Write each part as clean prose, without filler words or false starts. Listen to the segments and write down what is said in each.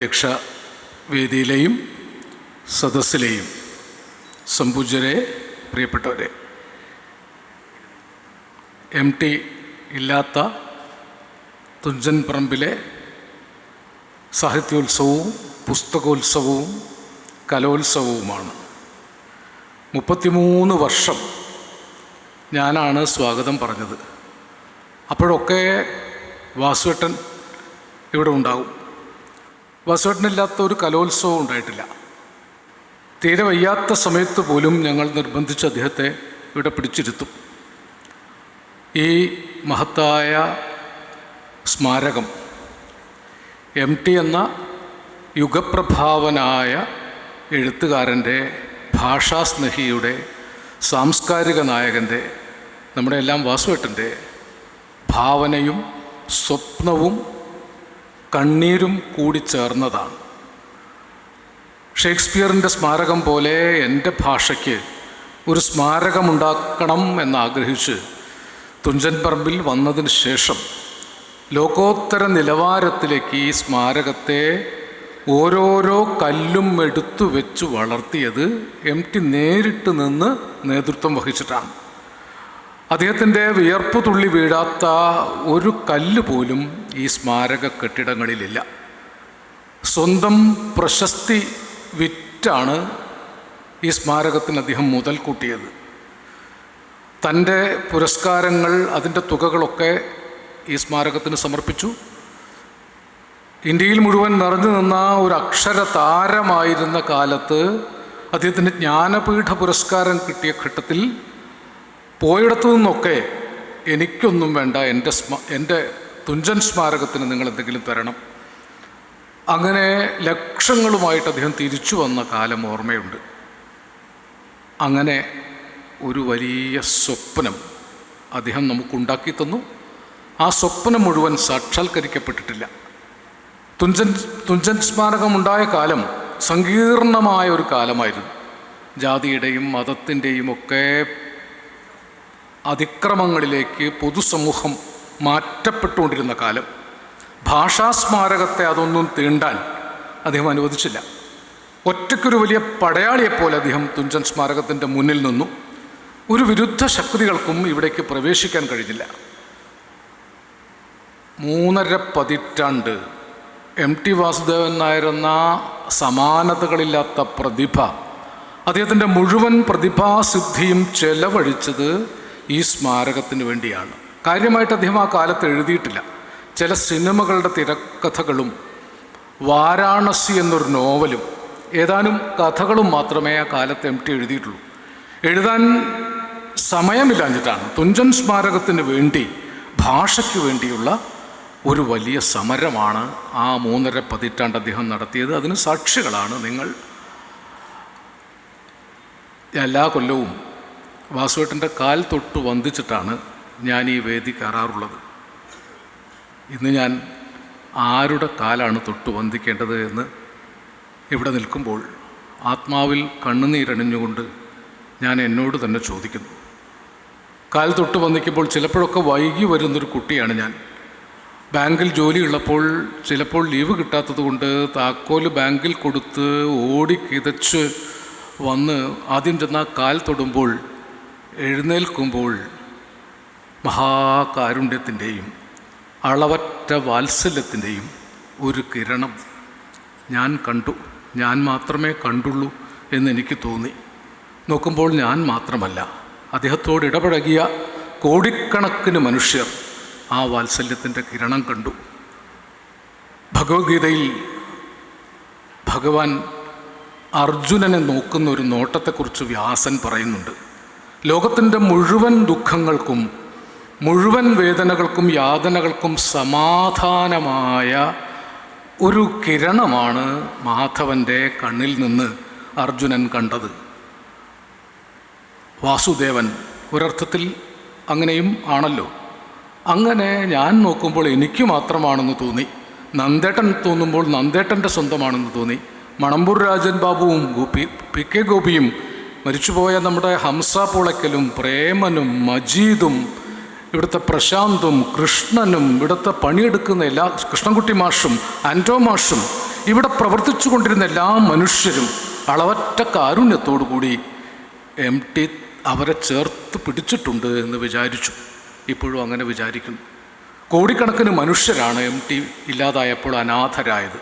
രക്ഷാവേദിയിലെയും സദസ്സിലെയും സംപൂജ്യരെ, പ്രിയപ്പെട്ടവരെ, MT ഇല്ലാത്ത തുഞ്ചൻ പറമ്പിലെ സാഹിത്യോത്സവവും പുസ്തകോത്സവവും കലോത്സവവുമാണ്. 33 വർഷം ഞാനാണ് സ്വാഗതം പറഞ്ഞത്. അപ്പോഴൊക്കെ വാസുവേട്ടൻ ഇവിടെ ഉണ്ടാകും. വാസുവേട്ടനില്ലാത്ത ഒരു കലോത്സവം ഉണ്ടായിട്ടില്ല. തീരെ വയ്യാത്ത സമയത്ത് പോലും ഞങ്ങൾ നിർബന്ധിച്ച് അദ്ദേഹത്തെ ഇവിടെ പിടിച്ചിരുത്തും. ഈ മഹത്തായ സ്മാരകം MT എന്ന യുഗപ്രഭാവനായ എഴുത്തുകാരൻ്റെ, ഭാഷാസ്നേഹിയുടെ, സാംസ്കാരിക നായകൻ്റെ, നമ്മുടെ എല്ലാം വാസുവേട്ടൻ്റെ ഭാവനയും സ്വപ്നവും കണ്ണീരും കൂടി ചേർന്നതാണ്. ഷേക്സ്പിയറിൻ്റെ സ്മാരകം പോലെ എൻ്റെ ഭാഷയ്ക്ക് ഒരു സ്മാരകമുണ്ടാക്കണം എന്നാഗ്രഹിച്ച് തുഞ്ചൻ പറമ്പിൽ വന്നതിന് ശേഷം ലോകോത്തര നിലവാരത്തിലേക്ക് ഈ സ്മാരകത്തെ ഓരോരോ കല്ലും എടുത്തു വെച്ച് വളർത്തിയത് MT നേരിട്ട് നിന്ന് നേതൃത്വം വഹിച്ചിട്ടാണ്. അദ്ദേഹത്തിൻ്റെ വിയർപ്പ് തുള്ളി വീഴാത്ത ഒരു കല്ല് പോലും ഈ സ്മാരക കെട്ടിടങ്ങളിലില്ല. സ്വന്തം പ്രശസ്തി വിറ്റാണ് ഈ സ്മാരകത്തിന് അദ്ദേഹം മുതൽ കൂട്ടിയത്. തൻ്റെ പുരസ്കാരങ്ങൾ, അതിൻ്റെ തുകകളൊക്കെ ഈ സ്മാരകത്തിന് സമർപ്പിച്ചു. ഇന്ത്യയിൽ മുഴുവൻ നിറഞ്ഞു നിന്ന ഒരു അക്ഷര താരമായിരുന്ന കാലത്ത് അദ്ദേഹത്തിന് ജ്ഞാനപീഠ പുരസ്കാരം കിട്ടിയ ഘട്ടത്തിൽ പോയിടത്തു നിന്നൊക്കെ എനിക്കൊന്നും വേണ്ട, എൻ്റെ തുഞ്ചൻ സ്മാരകത്തിന് നിങ്ങൾ എന്തെങ്കിലും തരണം, അങ്ങനെ ലക്ഷങ്ങളുമായിട്ട് അദ്ദേഹം തിരിച്ചു വന്ന കാലം ഓർമ്മയുണ്ട്. അങ്ങനെ ഒരു വലിയ സ്വപ്നം അദ്ദേഹം നമുക്കുണ്ടാക്കി തന്നു. ആ സ്വപ്നം മുഴുവൻ സാക്ഷാത്കരിക്കപ്പെട്ടിട്ടില്ല. തുഞ്ചൻ സ്മാരകം ഉണ്ടായ കാലം സങ്കീർണമായ ഒരു കാലമായിരുന്നു. ജാതിയുടെയും മതത്തിൻ്റെയും ഒക്കെ അതിക്രമങ്ങളിലേക്ക് പൊതുസമൂഹം മാറ്റപ്പെട്ടുകൊണ്ടിരുന്ന കാലം. ഭാഷാസ്മാരകത്തെ അതൊന്നും തീണ്ടാൻ അദ്ദേഹം അനുവദിച്ചില്ല. ഒറ്റയ്ക്കൊരു വലിയ പടയാളിയെപ്പോലെ അദ്ദേഹം തുഞ്ചൻ സ്മാരകത്തിൻ്റെ മുന്നിൽ നിന്നു. ഒരു വിരുദ്ധ ശക്തികൾക്കും ഇവിടേക്ക് പ്രവേശിക്കാൻ കഴിഞ്ഞില്ല. 3.5 പതിറ്റാണ്ട് MT വാസുദേവൻ നായരെന്ന സമാനതകളില്ലാത്ത പ്രതിഭ, അദ്ദേഹത്തിൻ്റെ മുഴുവൻ പ്രതിഭാസിദ്ധിയും ചെലവഴിച്ചത് ഈ സ്മാരകത്തിന് വേണ്ടിയാണ്. കാര്യമായിട്ട് അദ്ദേഹം ആ കാലത്ത് എഴുതിയിട്ടില്ല. ചില സിനിമകളുടെ തിരക്കഥകളും വാരാണസി എന്നൊരു നോവലും ഏതാനും കഥകളും മാത്രമേ ആ കാലത്ത് MT എഴുതിയിട്ടുള്ളൂ. എഴുതാൻ സമയമില്ലാഞ്ഞിട്ടാണ് തുഞ്ചൻ സ്മാരകത്തിന് വേണ്ടി, ഭാഷയ്ക്ക് വേണ്ടിയുള്ള ഒരു വലിയ സമരമാണ് ആ 3.5 പതിറ്റാണ്ട് അദ്ദേഹം നടത്തിയത്. അതിന് സാക്ഷികളാണ് നിങ്ങൾ. എല്ലാ കൊല്ലവും വാസുവേട്ടൻ്റെ കാൽ തൊട്ട് വന്ദിച്ചിട്ടാണ് ഞാൻ ഈ വേദി കയറാറുള്ളത്. ഇന്ന് ഞാൻ ആരുടെ കാലാണ് തൊട്ട് വന്ദിക്കേണ്ടത് എന്ന് ഇവിടെ നിൽക്കുമ്പോൾ ആത്മാവിൽ കണ്ണുനീരണിഞ്ഞുകൊണ്ട് ഞാൻ എന്നോട് തന്നെ ചോദിക്കുന്നു. കാൽ തൊട്ട് വന്ദിക്കുമ്പോൾ ചിലപ്പോഴൊക്കെ വൈകി വരുന്നൊരു കുട്ടിയാണ് ഞാൻ. ബാങ്കിൽ ജോലിയുള്ളപ്പോൾ ചിലപ്പോൾ ലീവ് കിട്ടാത്തത് കൊണ്ട് താക്കോല് ബാങ്കിൽ കൊടുത്ത് ഓടി കിതച്ച് വന്ന് ആദ്യം ചെന്നാൽ കാൽ തൊടുമ്പോൾ, എഴുന്നേൽക്കുമ്പോൾ മഹാകാരുണ്യത്തിൻ്റെയും അളവറ്റ വാത്സല്യത്തിൻ്റെയും ഒരു കിരണം ഞാൻ കണ്ടു. ഞാൻ മാത്രമേ കണ്ടുള്ളൂ എന്നെനിക്ക് തോന്നി. നോക്കുമ്പോൾ ഞാൻ മാത്രമല്ല, അദ്ദേഹത്തോട് ഇടപഴകിയ കോടിക്കണക്കിന് മനുഷ്യർ ആ വാത്സല്യത്തിൻ്റെ കിരണം കണ്ടു. ഭഗവത്ഗീതയിൽ ഭഗവാൻ അർജുനനെ നോക്കുന്ന ഒരു നോട്ടത്തെക്കുറിച്ച് വ്യാസൻ പറയുന്നുണ്ട്. ലോകത്തിൻ്റെ മുഴുവൻ ദുഃഖങ്ങൾക്കും മുഴുവൻ വേദനകൾക്കും യാതനകൾക്കും സമാധാനമായ ഒരു കിരണമാണ് മാധവൻ്റെ കണ്ണിൽ നിന്ന് അർജുനൻ കണ്ടത്. വാസുദേവൻ ഒരർത്ഥത്തിൽ അങ്ങനെയും ആണല്ലോ. അങ്ങനെ ഞാൻ നോക്കുമ്പോൾ എനിക്ക് മാത്രമാണെന്ന് തോന്നി. നന്ദേട്ടൻ തോന്നുമ്പോൾ നന്ദേട്ടൻ്റെ സ്വന്തമാണെന്ന് തോന്നി. മണമ്പൂർ രാജൻ ബാബുവും PK ഗോപിയും, മരിച്ചുപോയ നമ്മുടെ ഹംസ പുളയ്ക്കലും പ്രേമനും മജീദും ഇവിടുത്തെ പ്രശാന്തും കൃഷ്ണനും ഇവിടുത്തെ പണിയെടുക്കുന്ന എല്ലാ കൃഷ്ണൻകുട്ടി മാഷും ആൻറ്റോ മാഷും ഇവിടെ പ്രവർത്തിച്ചു കൊണ്ടിരുന്ന എല്ലാ മനുഷ്യരും അളവറ്റ കാരുണ്യത്തോടു കൂടി MT അവരെ ചേർത്ത് പിടിച്ചിട്ടുണ്ട് എന്ന് വിചാരിച്ചു. ഇപ്പോഴും അങ്ങനെ വിചാരിക്കുന്നു. കോടിക്കണക്കിന് മനുഷ്യരാണ് MT ഇല്ലാതായപ്പോൾ അനാഥരായത്.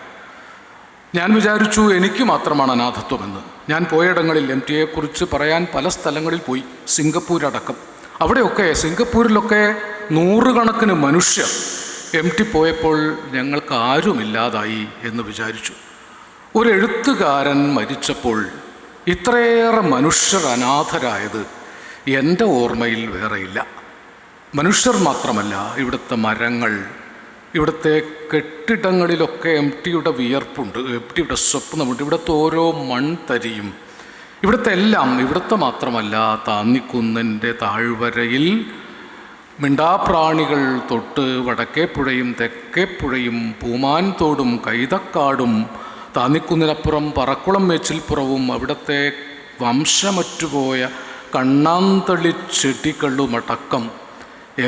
ഞാൻ വിചാരിച്ചു എനിക്ക് മാത്രമാണ് അനാഥത്വമെന്ന്. ഞാൻ പോയിടങ്ങളിൽ MTയെക്കുറിച്ച് പറയാൻ പല സ്ഥലങ്ങളിൽ പോയി, സിംഗപ്പൂരടക്കം. അവിടെയൊക്കെ സിംഗപ്പൂരിലൊക്കെ നൂറുകണക്കിന് മനുഷ്യർ MT പോയപ്പോൾ ഞങ്ങൾക്ക് ആരുമില്ലാതായി എന്ന് വിചാരിച്ചു. ഒരു എഴുത്തുകാരൻ മരിച്ചപ്പോൾ ഇത്രയേറെ മനുഷ്യർ അനാഥരായത് എൻ്റെ ഓർമ്മയിൽ വേറെയില്ല. മനുഷ്യർ മാത്രമല്ല, ഇവിടുത്തെ മരങ്ങൾ, ഇവിടുത്തെ കെട്ടിടങ്ങളിലൊക്കെ MTയുടെ വിയർപ്പുണ്ട്, MTയുടെ സ്വപ്നമുണ്ട്. ഇവിടുത്തെ ഓരോ മൺതരിയും, ഇവിടുത്തെ എല്ലാം, ഇവിടുത്തെ മാത്രമല്ല, താന്നിക്കുന്നിൻ്റെ താഴ്വരയിൽ മിണ്ടാപ്രാണികൾ തൊട്ട് വടക്കേപ്പുഴയും തെക്കേപ്പുഴയും പൂമാൻ തോടും കൈതക്കാടും താന്നിക്കുന്നിനപ്പുറം പറക്കുളം മേച്ചിൽപ്പുറവും അവിടുത്തെ വംശമറ്റുപോയ കണ്ണാന്തളി ചെടികളുമടക്കം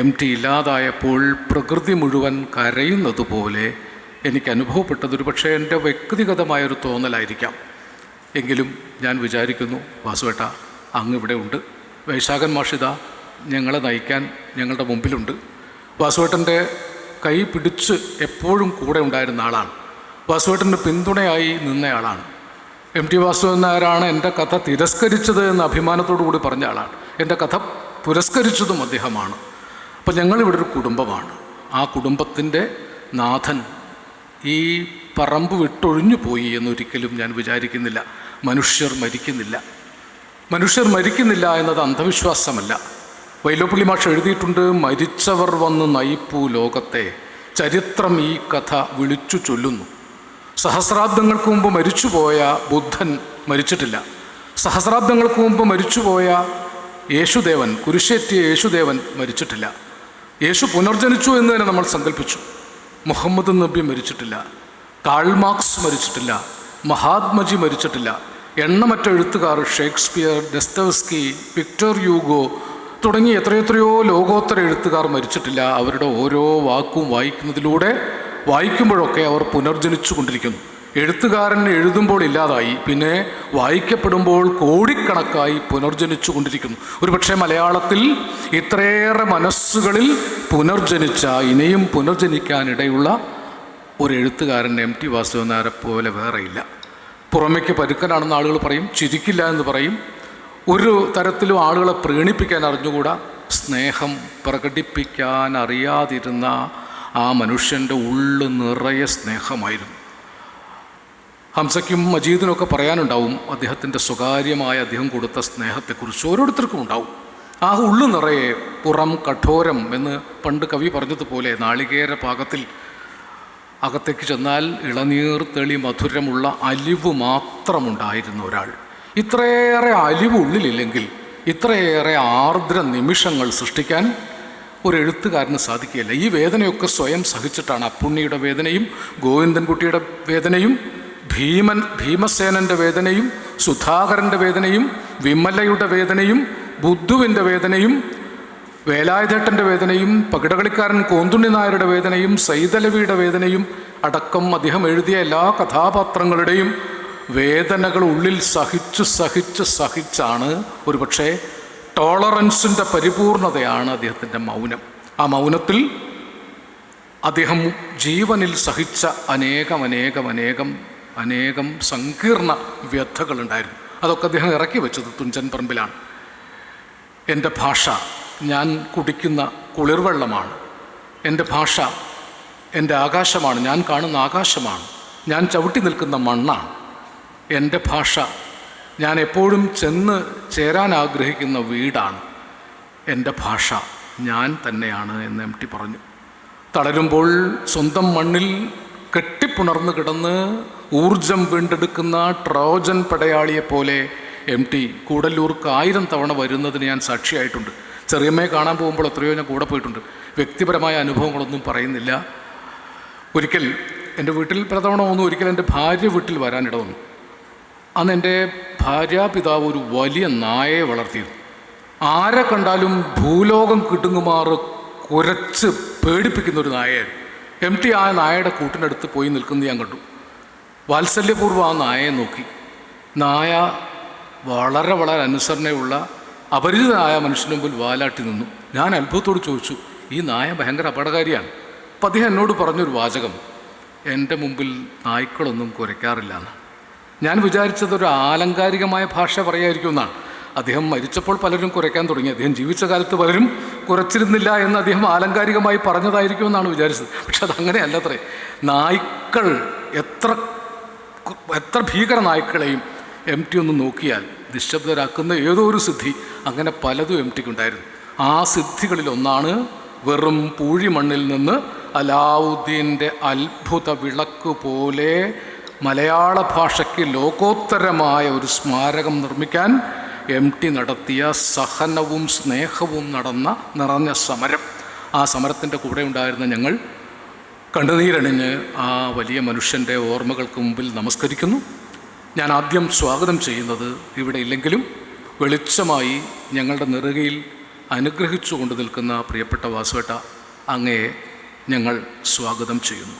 MT ഇല്ലാതായപ്പോൾ പ്രകൃതി മുഴുവൻ കരയുന്നത് പോലെ എനിക്ക് അനുഭവപ്പെട്ടതൊരു പക്ഷേ എൻ്റെ വ്യക്തിഗതമായൊരു തോന്നലായിരിക്കാം. എങ്കിലും ഞാൻ വിചാരിക്കുന്നു, വാസുവേട്ട അങ്ങ് ഇവിടെ ഉണ്ട്, വൈശാഖൻ മാഷിത ഞങ്ങളെ നയിക്കാൻ ഞങ്ങളുടെ മുമ്പിലുണ്ട്. വാസുവേട്ടൻ്റെ കൈ പിടിച്ച് എപ്പോഴും കൂടെ ഉണ്ടായിരുന്ന ആളാണ്. വാസുവേട്ടൻ്റെ പിന്തുണയായി നിന്നയാളാണ്. MT വാസുദേവൻ നായരാണ് എൻ്റെ കഥ തിരസ്കരിച്ചത് എന്ന് അഭിമാനത്തോടു കൂടി പറഞ്ഞ ആളാണ്. എൻ്റെ കഥ പുരസ്കരിച്ചതും അദ്ദേഹമാണ്. അപ്പം ഞങ്ങളിവിടെ ഒരു കുടുംബമാണ്. ആ കുടുംബത്തിൻ്റെ നാഥൻ ഈ പറമ്പ് വിട്ടൊഴിഞ്ഞു പോയി എന്നൊരിക്കലും ഞാൻ വിചാരിക്കുന്നില്ല. മനുഷ്യർ മരിക്കുന്നില്ല എന്നത് അന്ധവിശ്വാസമല്ല. വൈലോപ്പിള്ളി മാഷ് എഴുതിയിട്ടുണ്ട്, മരിച്ചവർ വന്ന് നയിപ്പൂ ലോകത്തെ, ചരിത്രം ഈ കഥ വിളിച്ചു ചൊല്ലുന്നു. സഹസ്രാബ്ദങ്ങൾക്ക് മുമ്പ് മരിച്ചുപോയ ബുദ്ധൻ മരിച്ചിട്ടില്ല. സഹസ്രാബ്ദങ്ങൾക്ക് മുമ്പ് മരിച്ചുപോയ യേശുദേവൻ, കുരിശേറ്റിയ യേശുദേവൻ മരിച്ചിട്ടില്ല. യേശു പുനർജനിച്ചു എന്ന് തന്നെ നമ്മൾ സങ്കല്പിച്ചു. മുഹമ്മദ് നബി മരിച്ചിട്ടില്ല. കാൾ മാർക്സ് മരിച്ചിട്ടില്ല. മഹാത്മജി മരിച്ചിട്ടില്ല. എണ്ണമറ്റ എഴുത്തുകാർ, ഷേക്സ്പിയർ, ഡെസ്തവ്സ്കി, വിക്ടർ യൂഗോ തുടങ്ങി എത്രയെത്രയോ ലോകോത്തര എഴുത്തുകാർ മരിച്ചിട്ടില്ല. അവരുടെ ഓരോ വാക്കും വായിക്കുമ്പോഴൊക്കെ അവർ പുനർജനിച്ചു കൊണ്ടിരിക്കുന്നു. എഴുത്തുകാരൻ എഴുതുമ്പോൾ ഇല്ലാതായി, പിന്നെ വായിക്കപ്പെടുമ്പോൾ കോടിക്കണക്കായി പുനർജനിച്ചു കൊണ്ടിരിക്കുന്നു. ഒരുപക്ഷെ മലയാളത്തിൽ ഇത്രയേറെ മനസ്സുകളിൽ പുനർജനിച്ച, ഇനിയും പുനർജനിക്കാനിടയുള്ള ഒരു എഴുത്തുകാരൻ MT വാസുദേവൻ നായരെ പോലെ വേറെയില്ല. പുറമേക്ക് പരുക്കനാണെന്ന് ആളുകൾ പറയും, ചിരിക്കില്ല എന്ന് പറയും. ഒരു തരത്തിലും ആളുകളെ പ്രീണിപ്പിക്കാൻ അറിഞ്ഞുകൂടാ. സ്നേഹം പ്രകടിപ്പിക്കാൻ അറിയാതിരുന്ന ആ മനുഷ്യൻ്റെ ഉള്ളു നിറയെ സ്നേഹമായിരുന്നു. ഹംസയ്ക്കും മജീദിനൊക്കെ പറയാനുണ്ടാവും അദ്ദേഹത്തിൻ്റെ സ്വകാര്യമായ അദ്ദേഹം കൊടുത്ത സ്നേഹത്തെക്കുറിച്ച്. ഓരോരുത്തർക്കും ഉണ്ടാവും. ആ ഉള്ളു നിറയെ, പുറം കഠോരം എന്ന് പണ്ട് കവി പറഞ്ഞതുപോലെ, നാളികേര പാകത്തിൽ അകത്തേക്ക് ചെന്നാൽ ഇളനീർ തെളി മധുരമുള്ള അലിവ് മാത്രമുണ്ടായിരുന്ന ഒരാൾ. ഇത്രയേറെ അലിവ് ഉള്ളിലില്ലെങ്കിൽ ഇത്രയേറെ ആർദ്ര നിമിഷങ്ങൾ സൃഷ്ടിക്കാൻ ഒരു എഴുത്തുകാരന് സാധിക്കുകയില്ല. ഈ വേദനയൊക്കെ സ്വയം സഹിച്ചിട്ടാണ് അപ്പുണ്ണിയുടെ വേദനയും ഗോവിന്ദൻകുട്ടിയുടെ വേദനയും ഭീമസേനൻ്റെ വേദനയും സുധാകരൻ്റെ വേദനയും വിമലയുടെ വേദനയും ബുദ്ധുവിൻ്റെ വേദനയും വേലായുധേട്ടൻ്റെ വേദനയും പകിടകളിക്കാരൻ കോന്തുണ്ണി നായരുടെ വേദനയും സൈതലവിയുടെ വേദനയും അടക്കം അദ്ദേഹം എഴുതിയ എല്ലാ കഥാപാത്രങ്ങളുടെയും വേദനകൾ ഉള്ളിൽ സഹിച്ചാണ് ഒരുപക്ഷെ ടോളറൻസിൻ്റെ പരിപൂർണതയാണ് അദ്ദേഹത്തിൻ്റെ മൗനം. ആ മൗനത്തിൽ അദ്ദേഹം ജീവനിൽ സഹിച്ച അനേകം സങ്കീർണ വ്യഥകളുണ്ടായിരുന്നു. അതൊക്കെ അദ്ദേഹം ഇറക്കി വെച്ചത് തുഞ്ചൻ പറമ്പിലാണ്. എൻ്റെ ഭാഷ ഞാൻ കുടിക്കുന്ന കുളിർവെള്ളമാണ്. എൻ്റെ ഭാഷ എൻ്റെ ആകാശമാണ്, ഞാൻ കാണുന്ന ആകാശമാണ്. ഞാൻ ചവിട്ടി നിൽക്കുന്ന മണ്ണാണ്. എൻ്റെ ഭാഷ ഞാൻ എപ്പോഴും ചെന്ന് ചേരാൻ ആഗ്രഹിക്കുന്ന വീടാണ്. എൻ്റെ ഭാഷ ഞാൻ തന്നെയാണ് എന്ന് MT പറഞ്ഞു. തളരുമ്പോൾ സ്വന്തം മണ്ണിൽ കെട്ടിപ്പുണർന്ന് കിടന്ന് ഊർജം വീണ്ടെടുക്കുന്ന ട്രോജൻ പടയാളിയെപ്പോലെ MT കൂടല്ലൂർക്ക് 1000 തവണ വരുന്നതിന് ഞാൻ സാക്ഷിയായിട്ടുണ്ട്. ചെറിയമ്മയെ കാണാൻ പോകുമ്പോൾ എത്രയോ ഞാൻ കൂടെ പോയിട്ടുണ്ട്. വ്യക്തിപരമായ അനുഭവങ്ങളൊന്നും പറയുന്നില്ല. ഒരിക്കൽ എൻ്റെ വീട്ടിൽ പലതവണ വന്നു. ഒരിക്കൽ എൻ്റെ ഭാര്യ വീട്ടിൽ വരാനിട വന്നു. അന്ന് എൻ്റെ ഭാര്യാപിതാവ് ഒരു വലിയ നായയെ വളർത്തിയിരുന്നു. ആരെ കണ്ടാലും ഭൂലോകം കിട്ടുങ്ങുമാറ് കുരച്ച് പേടിപ്പിക്കുന്ന ഒരു നായയായിരുന്നു. MT ആ നായയുടെ കൂട്ടിനടുത്ത് പോയി നിൽക്കുന്നത് ഞാൻ കണ്ടു. വാത്സല്യപൂർവ്വം ആ നായയെ നോക്കി. നായ വളരെ വളരെ അനുസരണയുള്ള അപരിചിതനായ മനുഷ്യന് മുമ്പിൽ വാലാട്ടി നിന്നു. ഞാൻ അത്ഭുതത്തോട് ചോദിച്ചു, ഈ നായ ഭയങ്കര അപകടകാരിയാണ്. അപ്പം അദ്ദേഹം എന്നോട് പറഞ്ഞൊരു വാചകം, എൻ്റെ മുമ്പിൽ നായ്ക്കളൊന്നും കുരയ്ക്കാറില്ല എന്ന്. ഞാൻ വിചാരിച്ചതൊരു ആലങ്കാരികമായ ഭാഷ പറയായിരിക്കും എന്നാണ്. അദ്ദേഹം മരിച്ചപ്പോൾ പലരും കുരയ്ക്കാൻ തുടങ്ങി. അദ്ദേഹം ജീവിച്ച കാലത്ത് പലരും കുരച്ചിരുന്നില്ല എന്ന് അദ്ദേഹം ആലങ്കാരികമായി പറഞ്ഞതായിരിക്കും എന്നാണ് വിചാരിച്ചത്. പക്ഷെ അതങ്ങനെയല്ലത്രേ. നായ്ക്കൾ എത്ര ഭീകര നായ്ക്കളെയും എം ടി ഒന്ന് നോക്കിയാൽ നിശബ്ദരാക്കുന്ന ഏതോ ഒരു സിദ്ധി അങ്ങനെ പലതും എം ടിക്കുണ്ടായിരുന്നു. ആ സിദ്ധികളിലൊന്നാണ് വെറും പൂഴിമണ്ണിൽ നിന്ന് അലാവുദ്ദീൻ്റെ അത്ഭുത വിളക്ക് പോലെ മലയാള ഭാഷയ്ക്ക് ലോകോത്തരമായ ഒരു സ്മാരകം നിർമ്മിക്കാൻ എം ടി നടത്തിയ സഹനവും സ്നേഹവും നിറഞ്ഞ സമരം. ആ സമരത്തിൻ്റെ കൂടെ ഉണ്ടായിരുന്ന ഞങ്ങൾ കണ്ണുനീരണിഞ്ഞ് ആ വലിയ മനുഷ്യൻ്റെ ഓർമ്മകൾക്ക് മുമ്പിൽ നമസ്കരിക്കുന്നു. ഞാൻ ആദ്യം സ്വാഗതം ചെയ്യുന്നത് ഇവിടെ ഇല്ലെങ്കിലും വെളിച്ചമായി ഞങ്ങളുടെ നെറുകയിൽ അനുഗ്രഹിച്ചു കൊണ്ട് നിൽക്കുന്ന പ്രിയപ്പെട്ട വാസുവേട്ട, അങ്ങയെ ഞങ്ങൾ സ്വാഗതം ചെയ്യുന്നു.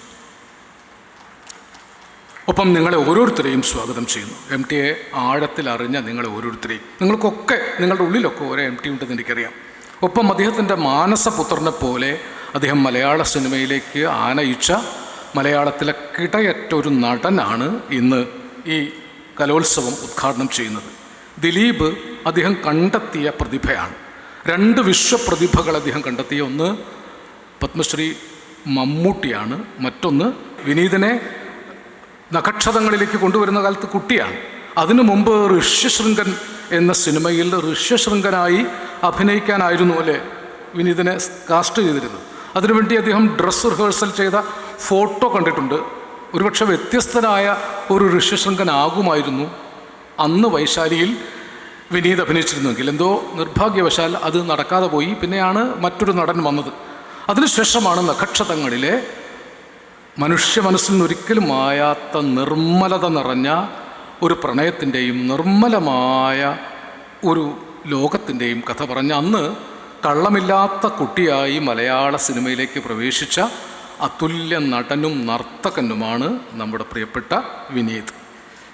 ഒപ്പം നിങ്ങളെ ഓരോരുത്തരെയും സ്വാഗതം ചെയ്യുന്നു. എം ടിയെ ആഴത്തിൽ അറിഞ്ഞ നിങ്ങളെ ഓരോരുത്തരെയും, നിങ്ങൾക്കൊക്കെ നിങ്ങളുടെ ഉള്ളിലൊക്കെ ഓരോ എം ടി ഉണ്ടെന്ന് എനിക്കറിയാം. ഒപ്പം അദ്ദേഹത്തിൻ്റെ മാനസപുത്രനെ പോലെ അദ്ദേഹം മലയാള സിനിമയിലേക്ക് ആനയിച്ച മലയാളത്തിലെ കിടയറ്റ ഒരു നടനാണ് ഇന്ന് ഈ കലോത്സവം ഉദ്ഘാടനം ചെയ്യുന്നത്. ദിലീപ് അദ്ദേഹം കണ്ടെത്തിയ പ്രതിഭയാണ്. 2 വിശ്വപ്രതിഭകൾ അദ്ദേഹം കണ്ടെത്തിയ, ഒന്ന് പത്മശ്രീ മമ്മൂട്ടിയാണ്, മറ്റൊന്ന് വിനീതനെ നക്ഷത്രങ്ങളിലേക്ക് കൊണ്ടുവരുന്ന കാലത്ത് കുട്ടിയാണ്. അതിനു മുമ്പ് ഋഷ്യശൃംഗൻ എന്ന സിനിമയിൽ ഋഷ്യശൃംഗനായി അഭിനയിക്കാനായിരുന്നു അല്ലേ വിനീതനെ കാസ്റ്റ് ചെയ്തിരുന്നത്. അതിനുവേണ്ടി അദ്ദേഹം ഡ്രസ് റിഹേഴ്സൽ ചെയ്ത ഫോട്ടോ കണ്ടിട്ടുണ്ട്. ഒരുപക്ഷെ വ്യത്യസ്തനായ ഒരു ഋഷ്യശൃംഗനാകുമായിരുന്നു അന്ന് വൈശാലിയിൽ വിനീത് അഭിനയിച്ചിരുന്നെങ്കിൽ. എന്തോ നിർഭാഗ്യവശാൽ അത് നടക്കാതെ പോയി. പിന്നെയാണ് മറ്റൊരു നടൻ വന്നത്. അതിനുശേഷമാണ് നക്ഷത്രങ്ങളിലെ മനുഷ്യ മനസ്സിൽ നിന്നൊരിക്കലും മായാത്ത നിർമ്മലത നിറഞ്ഞ ഒരു പ്രണയത്തിൻ്റെയും നിർമ്മലമായ ഒരു ലോകത്തിൻ്റെയും കഥ പറഞ്ഞ, അന്ന് കള്ളമില്ലാത്ത കുട്ടിയായി മലയാള സിനിമയിലേക്ക് പ്രവേശിച്ച അതുല്യ നടനും നർത്തകനുമാണ് നമ്മുടെ പ്രിയപ്പെട്ട വിനീത്.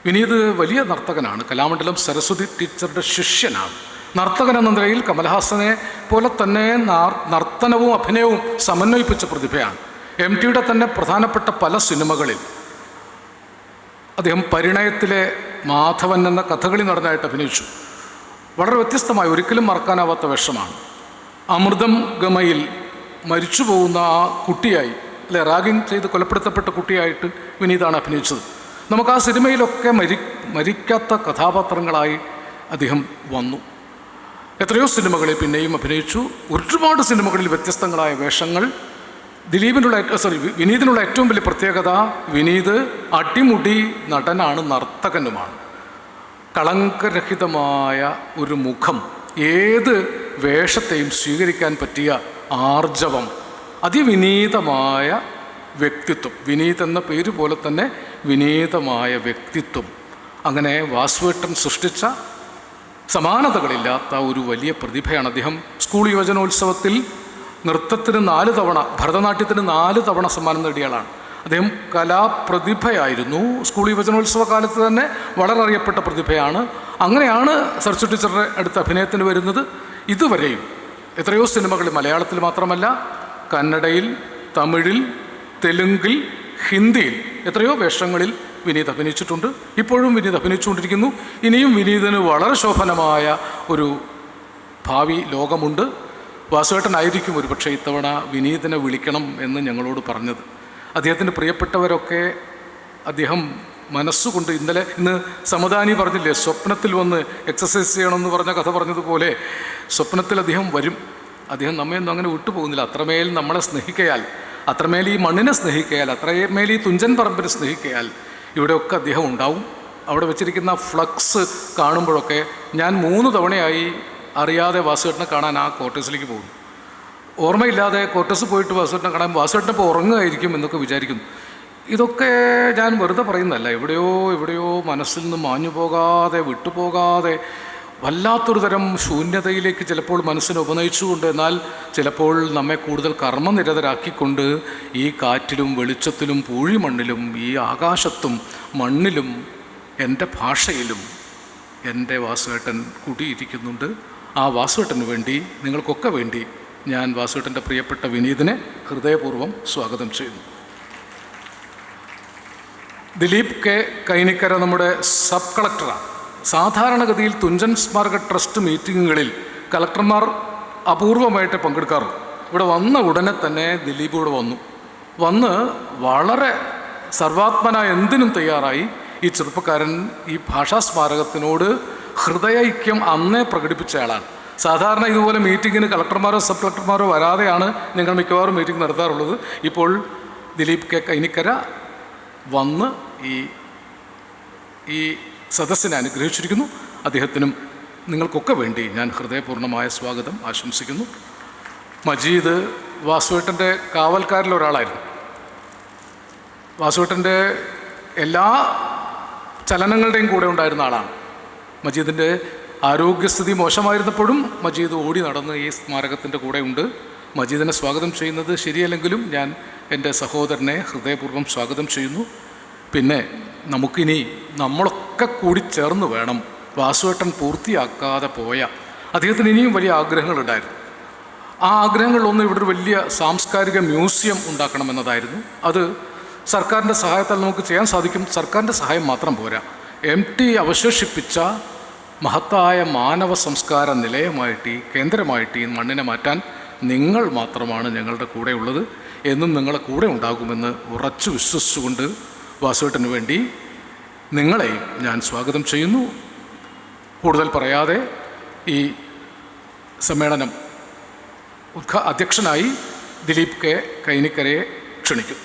വിനീത് വലിയ നർത്തകനാണ്. കലാമണ്ഡലം സരസ്വതി ടീച്ചറുടെ ശിഷ്യനാണ്. നർത്തകൻ എന്ന നിലയിൽ കമൽഹാസനെ പോലെ തന്നെ നർത്തനവും അഭിനയവും സമന്വയിപ്പിച്ച പ്രതിഭയാണ്. എം ടിയുടെ തന്നെ പ്രധാനപ്പെട്ട പല സിനിമകളിൽ അദ്ദേഹം പരിണയത്തിലെ മാധവൻ എന്ന കഥകളി നടനായിട്ട് അഭിനയിച്ചു. വളരെ വ്യത്യസ്തമായ, ഒരിക്കലും മറക്കാനാവാത്ത വേഷമാണ്. അമൃതം ഗമയിൽ മരിച്ചു പോകുന്ന ആ കുട്ടിയായി, അല്ലെ, റാഗിങ് ചെയ്ത് കൊലപ്പെടുത്തപ്പെട്ട കുട്ടിയായിട്ട് വിനീതാണ് അഭിനയിച്ചത്. നമുക്ക് ആ സിനിമയിലൊക്കെ മരിക്കാത്ത കഥാപാത്രങ്ങളായി അദ്ദേഹം വന്നു. എത്രയോ സിനിമകളിൽ പിന്നെയും അഭിനയിച്ചു. ഒരുപാട് സിനിമകളിൽ വ്യത്യസ്തങ്ങളായ വേഷങ്ങൾ. വിനീതിനുള്ള ഏറ്റവും വലിയ പ്രത്യേകത, വിനീത് അടിമുടി നടനാണ്, നർത്തകനുമാണ്. കളങ്കരഹിതമായ ഒരു മുഖം, ഏത് വേഷത്തെയും സ്വീകരിക്കാൻ പറ്റിയ ആർജവം, അതിവിനീതമായ വ്യക്തിത്വം. വിനീത് എന്ന പേര് പോലെ തന്നെ വിനീതമായ വ്യക്തിത്വം. അങ്ങനെ വാസുവേട്ടൻ സൃഷ്ടിച്ച സമാനതകളില്ലാത്ത ഒരു വലിയ പ്രതിഭയാണ് അദ്ദേഹം. സ്കൂൾ യുവജനോത്സവത്തിൽ നൃത്തത്തിന് 4 തവണ, ഭരതനാട്യത്തിന് 4 തവണ സമ്മാനം നേടിയയാളാണ് അദ്ദേഹം. കലാപ്രതിഭയായിരുന്നു. സ്കൂൾ യുവജനോത്സവ കാലത്ത് തന്നെ വളരെ അറിയപ്പെട്ട പ്രതിഭയാണ്. അങ്ങനെയാണ് സരസ്വതി ടീച്ചറുടെ അടുത്ത് അഭിനയത്തിന് വരുന്നത്. ഇതുവരെയും എത്രയോ സിനിമകളിൽ, മലയാളത്തിൽ മാത്രമല്ല, കന്നഡയിൽ, തമിഴിൽ, തെലുങ്കിൽ, ഹിന്ദിയിൽ എത്രയോ വേഷങ്ങളിൽ വിനീത് അഭിനയിച്ചിട്ടുണ്ട്. ഇപ്പോഴും വിനീത് അഭിനയിച്ചുകൊണ്ടിരിക്കുന്നു. ഇനിയും വിനീതിന് വളരെ ശോഭനമായ ഒരു ഭാവി ലോകമുണ്ട്. വാസുവേട്ടനായിരിക്കും ഒരുപക്ഷെ ഇത്തവണ വിനീതിനെ വിളിക്കണം എന്ന് ഞങ്ങളോട് പറഞ്ഞത്. അദ്ദേഹത്തിന് പ്രിയപ്പെട്ടവരൊക്കെ അദ്ദേഹം മനസ്സുകൊണ്ട്, ഇന്ന് സമദാനി പറഞ്ഞില്ലേ, സ്വപ്നത്തിൽ വന്ന് എക്സസൈസ് ചെയ്യണമെന്ന് പറഞ്ഞ കഥ പറഞ്ഞതുപോലെ സ്വപ്നത്തിൽ അദ്ദേഹം വരും. അദ്ദേഹം നമ്മയൊന്നും അങ്ങനെ വിട്ടുപോകുന്നില്ല. അത്രമേൽ നമ്മളെ സ്നേഹിക്കയാൽ, അത്രമേൽ ഈ മണ്ണിനെ സ്നേഹിക്കയാൽ, അത്രമേൽ ഈ തുഞ്ചൻ പറമ്പിനെ സ്നേഹിക്കയാൽ ഇവിടെയൊക്കെ അദ്ദേഹം ഉണ്ടാവും. അവിടെ വെച്ചിരിക്കുന്ന ഫ്ലക്സ് കാണുമ്പോഴൊക്കെ ഞാൻ 3 തവണയായി അറിയാതെ വാസുവേട്ടനെ കാണാൻ ആ ക്വാർട്ടേഴ്സിലേക്ക് പോകും. ഓർമ്മയില്ലാതെ ക്വാർട്ടേഴ്സ് പോയിട്ട് വാസുവേട്ടനെ കാണാൻ, വാസുവേട്ടനെ ഇപ്പോൾ ഉറങ്ങുമായിരിക്കും എന്നൊക്കെ വിചാരിക്കുന്നു. ഇതൊക്കെ ഞാൻ വെറുതെ പറയുന്നതല്ല. എവിടെയോ മനസ്സിൽ നിന്ന് മാഞ്ഞു പോകാതെ, വിട്ടുപോകാതെ വല്ലാത്തൊരു തരം ശൂന്യതയിലേക്ക് ചിലപ്പോൾ മനസ്സിനെ ഉപനയിച്ചുകൊണ്ട്, എന്നാൽ ചിലപ്പോൾ നമ്മെ കൂടുതൽ കർമ്മനിരതരാക്കിക്കൊണ്ട് ഈ കാറ്റിലും വെളിച്ചത്തിലും പൂഴിമണ്ണിലും ഈ ആകാശത്തും മണ്ണിലും എൻ്റെ ഭാഷയിലും എൻ്റെ വാസുവേട്ടൻ കുടിയിരിക്കുന്നുണ്ട്. ആ വാസുവേട്ടന് വേണ്ടി, നിങ്ങൾക്കൊക്കെ വേണ്ടി ഞാൻ വാസുവേട്ടൻ്റെ പ്രിയപ്പെട്ട വിനീതിനെ ഹൃദയപൂർവ്വം സ്വാഗതം ചെയ്യുന്നു. ദിലീപ് കെ കൈനിക്കര നമ്മുടെ സബ് കളക്ടറാണ്. സാധാരണഗതിയിൽ തുഞ്ചൻ സ്മാരക ട്രസ്റ്റ് മീറ്റിങ്ങുകളിൽ കളക്ടർമാർ അപൂർവമായിട്ട് പങ്കെടുക്കാറുള്ളൂ. ഇവിടെ വന്ന ഉടനെ തന്നെ ദിലീപ് ഇവിടെ വന്ന് വളരെ സർവാത്മന എന്തിനും തയ്യാറായി. ഈ ചെറുപ്പക്കാരൻ ഈ ഭാഷാ സ്മാരകത്തിനോട് ഹൃദയൈക്യം അന്നേ പ്രകടിപ്പിച്ച ആളാണ്. സാധാരണ ഇതുപോലെ മീറ്റിങ്ങിന് കളക്ടർമാരോ സബ് കളക്ടർമാരോ വരാതെയാണ് ഞങ്ങൾ മിക്കവാറും മീറ്റിംഗ് നടത്താറുള്ളത്. ഇപ്പോൾ ദിലീപ് കെ കൈനിക്കര വന്ന് ഈ സദസ്സിനെ അനുഗ്രഹിച്ചിരിക്കുന്നു. അദ്ദേഹത്തിനും നിങ്ങൾക്കൊക്കെ വേണ്ടി ഞാൻ ഹൃദയപൂർണ്ണമായ സ്വാഗതം ആശംസിക്കുന്നു. മജീദ് വാസുവേട്ടൻ്റെ കാവൽക്കാരിൽ ഒരാളായിരുന്നു. വാസുവേട്ടൻ്റെ എല്ലാ ചലനങ്ങളുടെയും കൂടെ ഉണ്ടായിരുന്ന ആളാണ്. മജീദിൻ്റെ ആരോഗ്യസ്ഥിതി മോശമായിരുന്നപ്പോഴും മജീദ് ഓടി നടന്ന് ഈ സ്മാരകത്തിൻ്റെ കൂടെ ഉണ്ട്. മജീദിനെ സ്വാഗതം ചെയ്യുന്നത് ശരിയല്ലെങ്കിലും ഞാൻ എൻ്റെ സഹോദരനെ ഹൃദയപൂർവ്വം സ്വാഗതം ചെയ്യുന്നു. പിന്നെ നമുക്കിനി നമ്മളൊക്കെ കൂടി ചേർന്ന് വേണം, വാസുവേട്ടൻ പൂർത്തിയാക്കാതെ പോയ അദ്ദേഹത്തിന് ഇനിയും വലിയ ആഗ്രഹങ്ങളുണ്ടായിരുന്നു. ആ ആഗ്രഹങ്ങളിലൊന്ന് ഇവിടെ ഒരു വലിയ സാംസ്കാരിക മ്യൂസിയം ഉണ്ടാക്കണമെന്നതായിരുന്നു. അത് സർക്കാരിൻ്റെ സഹായത്താൽ നമുക്ക് ചെയ്യാൻ സാധിക്കും. സർക്കാരിൻ്റെ സഹായം മാത്രം പോരാ. MT അവശേഷിപ്പിച്ച മഹത്തായ മാനവ സംസ്കാര നിലയമായിട്ട്, കേന്ദ്രമായിട്ട് ഈ മണ്ണിനെ മാറ്റാൻ നിങ്ങൾ മാത്രമാണ് ഞങ്ങളുടെ കൂടെ ഉള്ളത്. എന്നും നിങ്ങളെ കൂടെ ഉണ്ടാകുമെന്ന് ഉറച്ചു വിശ്വസിച്ചുകൊണ്ട് വാസുവേട്ടന് വേണ്ടി നിങ്ങളെയും ഞാൻ സ്വാഗതം ചെയ്യുന്നു. കൂടുതൽ പറയാതെ ഈ സമ്മേളനം അധ്യക്ഷനായി ദിലീപ് കെ കൈനിക്കരയെ ക്ഷണിക്കും.